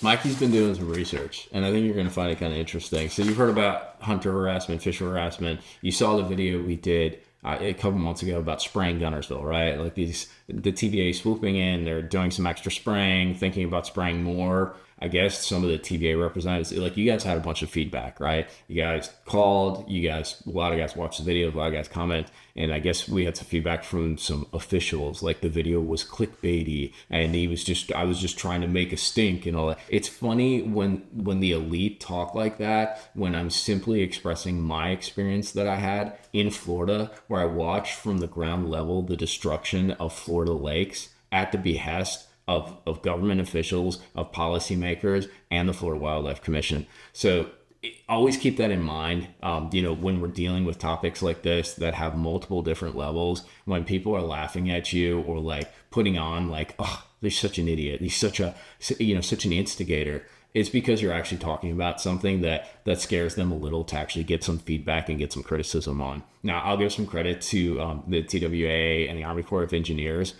Mikey's been doing some research, and I think you're going to find it kind of interesting. So you've heard about hunter harassment, fisher harassment. You saw the video we did a couple months ago about spraying Gunnersville, right? Like the TVA swooping in, they're doing some extra spraying, thinking about spraying more. I guess some of the TVA representatives, like you guys had a bunch of feedback, right? You guys called, a lot of guys watched the video, a lot of guys comment, and I guess we had some feedback from some officials, like the video was clickbaity, and I was just trying to make a stink and all that. It's funny when the elite talk like that, when I'm simply expressing my experience that I had in Florida, where I watched from the ground level the destruction of Florida lakes at the behest of government officials, of policymakers, and the Florida Wildlife Commission. So always keep that in mind. When we're dealing with topics like this that have multiple different levels, when people are laughing at you or like putting on like, oh, they're such an idiot, he's such an instigator. It's because you're actually talking about something that scares them a little to actually get some feedback and get some criticism on. Now, I'll give some credit to the TWA and the Army Corps of Engineers.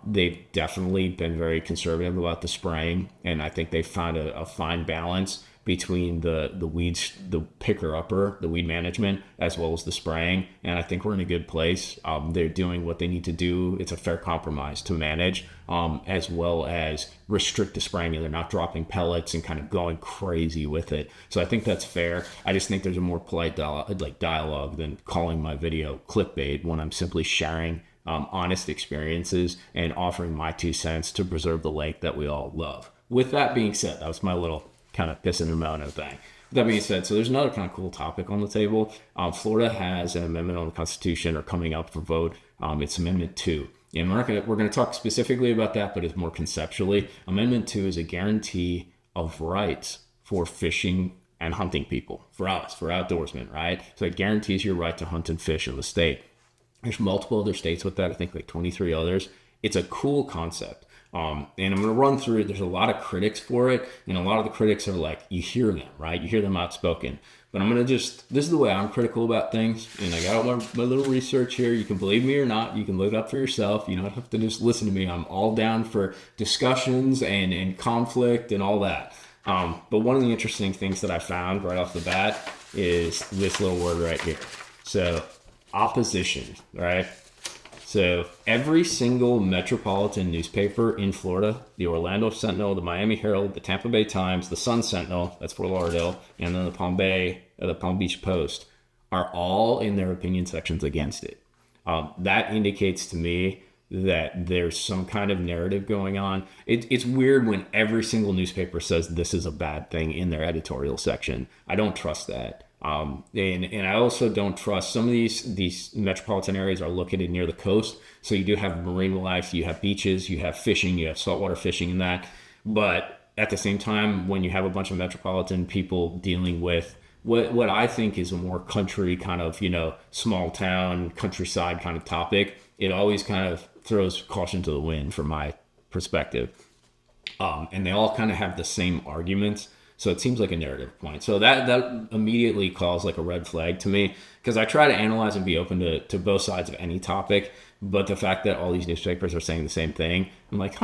They've definitely been very conservative about the spraying, and I think they found a fine balance between the weeds, the picker-upper, the weed management, as well as the spraying. And I think we're in a good place. They're doing what they need to do. It's a fair compromise to manage, as well as restrict the spraying. They're not dropping pellets and kind of going crazy with it. So I think that's fair. I just think there's a more polite dialogue than calling my video clickbait when I'm simply sharing honest experiences and offering my 2 cents to preserve the lake that we all love. With that being said, that was my little kind of pissing and moaning thing. With that being said, so there's another kind of cool topic on the table. Florida has an amendment on the Constitution or coming up for vote. It's Amendment 2. And we're gonna talk specifically about that, but it's more conceptually. Amendment 2 is a guarantee of rights for fishing and hunting people, for us, for outdoorsmen, right? So it guarantees your right to hunt and fish in the state. There's multiple other states with that, I think like 23 others. It's a cool concept. And I'm going to run through it. There's a lot of critics for it. And a lot of the critics are like, you hear them, right? You hear them outspoken. But I'm going to this is the way I'm critical about things. And I got all my little research here. You can believe me or not. You can look it up for yourself. You don't have to just listen to me. I'm all down for discussions and conflict and all that. But one of the interesting things that I found right off the bat is this little word right here. So opposition, right? So every single metropolitan newspaper in Florida, the Orlando Sentinel, the Miami Herald, the Tampa Bay Times, the Sun Sentinel, that's Fort Lauderdale, and then the Palm Beach Post, are all in their opinion sections against it. That indicates to me that there's some kind of narrative going on. It's weird when every single newspaper says this is a bad thing in their editorial section. I don't trust that. And I also don't trust some of these metropolitan areas are located near the coast. So you do have marine life, you have beaches, you have fishing, you have saltwater fishing and that. But at the same time, when you have a bunch of metropolitan people dealing with what I think is a more country kind of, small town, countryside kind of topic, it always kind of throws caution to the wind from my perspective. And they all kind of have the same arguments. So it seems like a narrative point. So that immediately calls like a red flag to me, because I try to analyze and be open to both sides of any topic. But the fact that all these newspapers are saying the same thing, I'm like,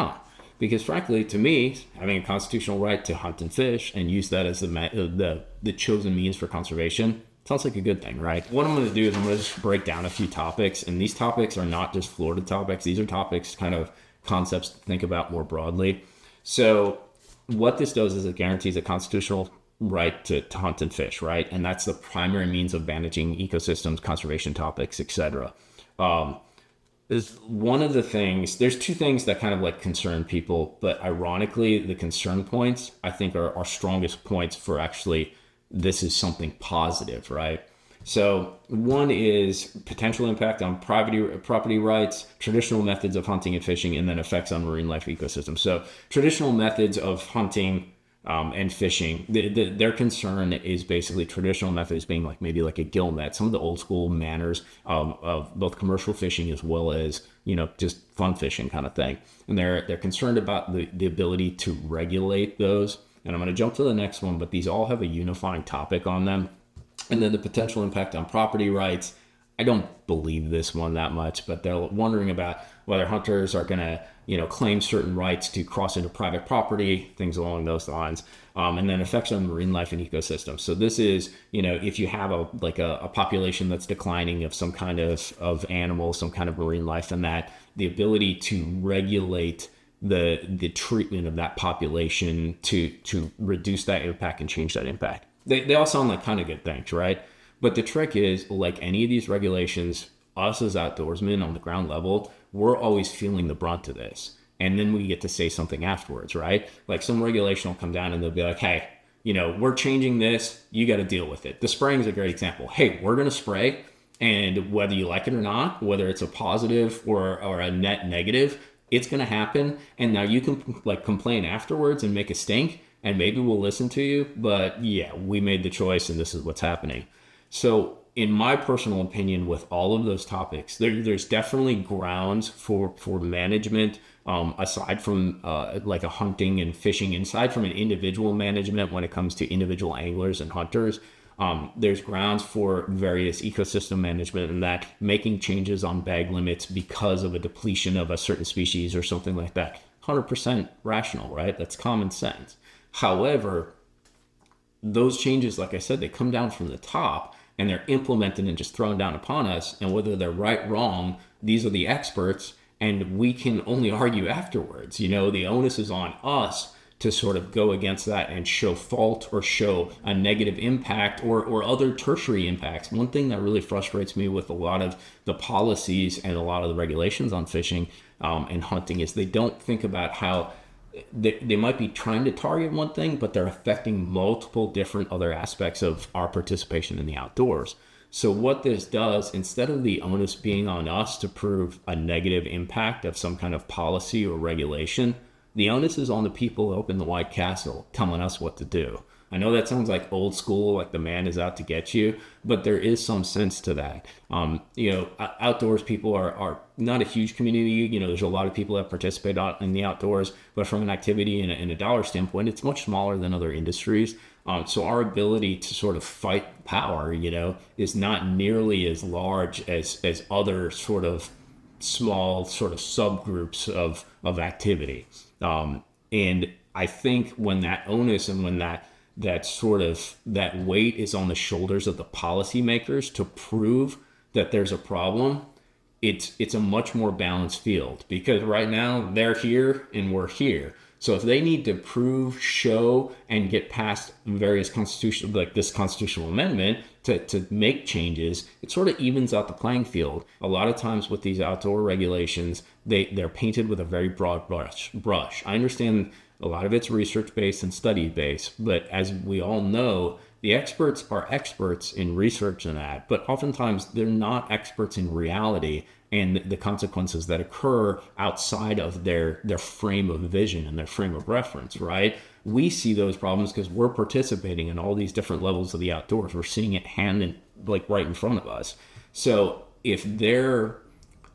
because frankly, to me, having a constitutional right to hunt and fish and use that as the chosen means for conservation sounds like a good thing, right? What I'm going to do is I'm going to just break down a few topics. And these topics are not just Florida topics. These are topics, kind of concepts to think about more broadly. So what this does is it guarantees a constitutional right to hunt and fish, right? And that's the primary means of managing ecosystems, conservation topics, etc. Is one of the things, there's two things that kind of like concern people, but ironically, the concern points, I think, are our strongest points for actually this is something positive, right? So one is potential impact on property rights, traditional methods of hunting and fishing, and then effects on marine life ecosystems. So traditional methods of hunting and fishing, their concern is basically traditional methods being like maybe like a gill net, some of the old school manners of both commercial fishing as well as, just fun fishing kind of thing. And they're concerned about the ability to regulate those. And I'm going to jump to the next one, but these all have a unifying topic on them. And then the potential impact on property rights. I don't believe this one that much, but they're wondering about, whether hunters are going to, claim certain rights to cross into private property, things along those lines, and then effects on marine life and ecosystems. So this is, if you have a population that's declining of some kind of animal, some kind of marine life, and that the ability to regulate the treatment of that population to reduce that impact and change that impact. They all sound like kind of good things, right? But the trick is, like any of these regulations, us as outdoorsmen on the ground level, we're always feeling the brunt of this. And then we get to say something afterwards, right? Like some regulation will come down and they'll be like, hey, we're changing this. You got to deal with it. The spraying is a great example. Hey, we're going to spray. And whether you like it or not, whether it's a positive or a net negative, it's going to happen. And now you can complain afterwards and make a stink, and maybe we'll listen to you. But yeah, we made the choice and this is what's happening. So in my personal opinion, with all of those topics, there's definitely grounds for management, aside from like a hunting and fishing, aside from an individual management when it comes to individual anglers and hunters. There's grounds for various ecosystem management, and that making changes on bag limits because of a depletion of a certain species or something like that. 100% rational, right? That's common sense. However, those changes, like I said, they come down from the top and they're implemented and just thrown down upon us. And whether they're right, wrong, these are the experts, and we can only argue afterwards. The onus is on us to sort of go against that and show fault or show a negative impact or other tertiary impacts. One thing that really frustrates me with a lot of the policies and a lot of the regulations on fishing and hunting is they don't think about how they might be trying to target one thing, but they're affecting multiple different other aspects of our participation in the outdoors. So what this does, instead of the onus being on us to prove a negative impact of some kind of policy or regulation, the onus is on the people up in the White Castle telling us what to do. I know that sounds like old school, like the man is out to get you, but there is some sense to that. Outdoors people are not a huge community. There's a lot of people that participate in the outdoors, but from an activity and a dollar standpoint, it's much smaller than other industries. So our ability to sort of fight power, is not nearly as large as other sort of small sort of subgroups of activity. And I think when that onus and when that weight is on the shoulders of the policymakers to prove that there's a problem, it's a much more balanced field, because right now they're here and we're here. So if they need to prove, show, and get past various constitutional, like this constitutional amendment to make changes, it sort of evens out the playing field. A lot of times with these outdoor regulations, they're painted with a very broad brush. I understand a lot of it's research-based and study-based, but as we all know, the experts are experts in research and that, but oftentimes they're not experts in reality and the consequences that occur outside of their frame of vision and their frame of reference, right? We see those problems because we're participating in all these different levels of the outdoors. We're seeing it right in front of us. So if their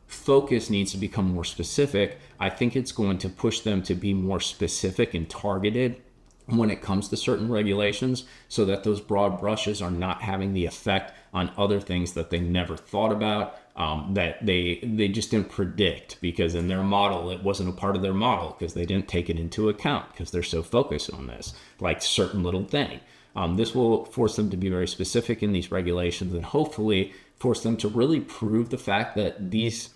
focus needs to become more specific, I think it's going to push them to be more specific and targeted when it comes to certain regulations, so that those broad brushes are not having the effect on other things that they never thought about, that they just didn't predict, because in their model, it wasn't a part of their model because they didn't take it into account because they're so focused on this, like certain little thing. This will force them to be very specific in these regulations and hopefully force them to really prove the fact that these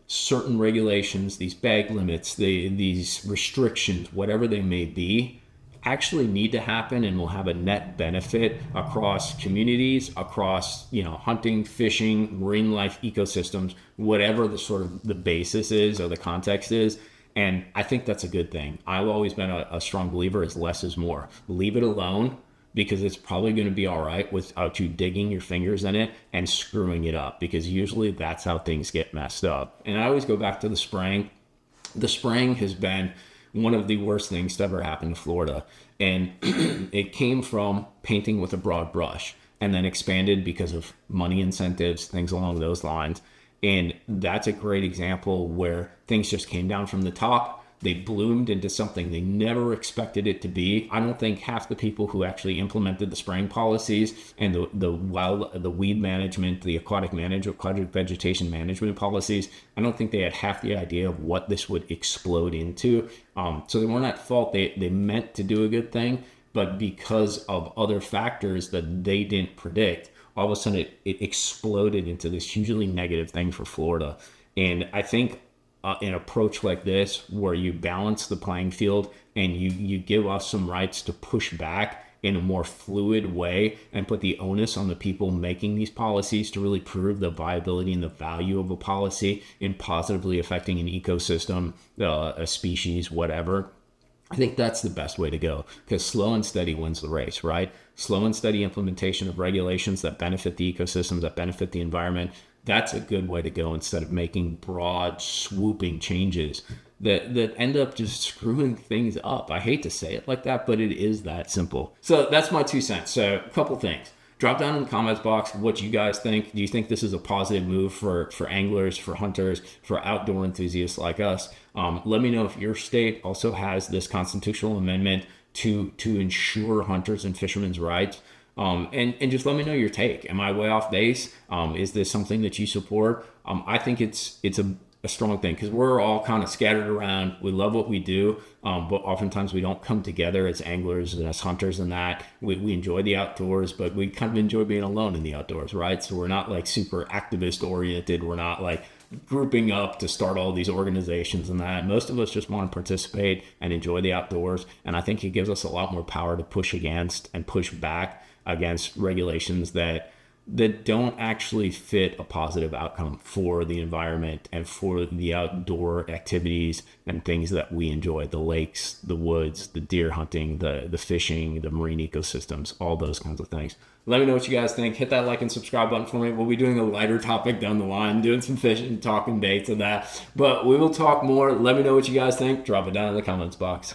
certain regulations, these bag limits, these restrictions, whatever they may be, actually need to happen and will have a net benefit across communities, across hunting, fishing, marine life, ecosystems, whatever the sort of the basis is or the context is. And I think that's a good thing. I've always been a strong believer is less is more. Leave it alone, because it's probably going to be all right without you digging your fingers in it and screwing it up, because usually that's how things get messed up. And I always go back to the spraying. The spraying has been one of the worst things to ever happen to Florida. And it came from painting with a broad brush and then expanded because of money incentives, things along those lines. And that's a great example where things just came down from the top. They bloomed into something they never expected it to be. I don't think half the people who actually implemented the spraying policies and the weed management, the aquatic vegetation management policies, I don't think they had half the idea of what this would explode into. So they weren't at fault. They meant to do a good thing, but because of other factors that they didn't predict, all of a sudden it exploded into this hugely negative thing for Florida. And I think an approach like this, where you balance the playing field and you give us some rights to push back in a more fluid way and put the onus on the people making these policies to really prove the viability and the value of a policy in positively affecting an ecosystem, a species, whatever. I think that's the best way to go, because slow and steady wins the race, right? Slow and steady implementation of regulations that benefit the ecosystems, that benefit the environment. That's a good way to go, instead of making broad, swooping changes that end up just screwing things up. I hate to say it like that, but it is that simple. So that's my 2 cents. So a couple things. Drop down in the comments box what you guys think. Do you think this is a positive move for anglers, for hunters, for outdoor enthusiasts like us? Let me know if your state also has this constitutional amendment to ensure hunters and fishermen's rights. And just let me know your take. Am I way off base? Is this something that you support? I think it's a strong thing, because we're all kind of scattered around. We love what we do, but oftentimes we don't come together as anglers and as hunters, and that we enjoy the outdoors, but we kind of enjoy being alone in the outdoors, right? So we're not like super activist oriented. We're not like grouping up to start all these organizations and that. Most of us just want to participate and enjoy the outdoors. And I think it gives us a lot more power to push against and push back against regulations that don't actually fit a positive outcome for the environment and for the outdoor activities and things that we enjoy: the lakes, the woods, the deer hunting, the fishing, the marine ecosystems, all those kinds of things. Let me know what you guys think. Hit that like and subscribe button for me. We'll be doing a lighter topic down the line, doing some fishing, talking baits and that, but we will talk more. Let me know what you guys think. Drop it down in the comments box.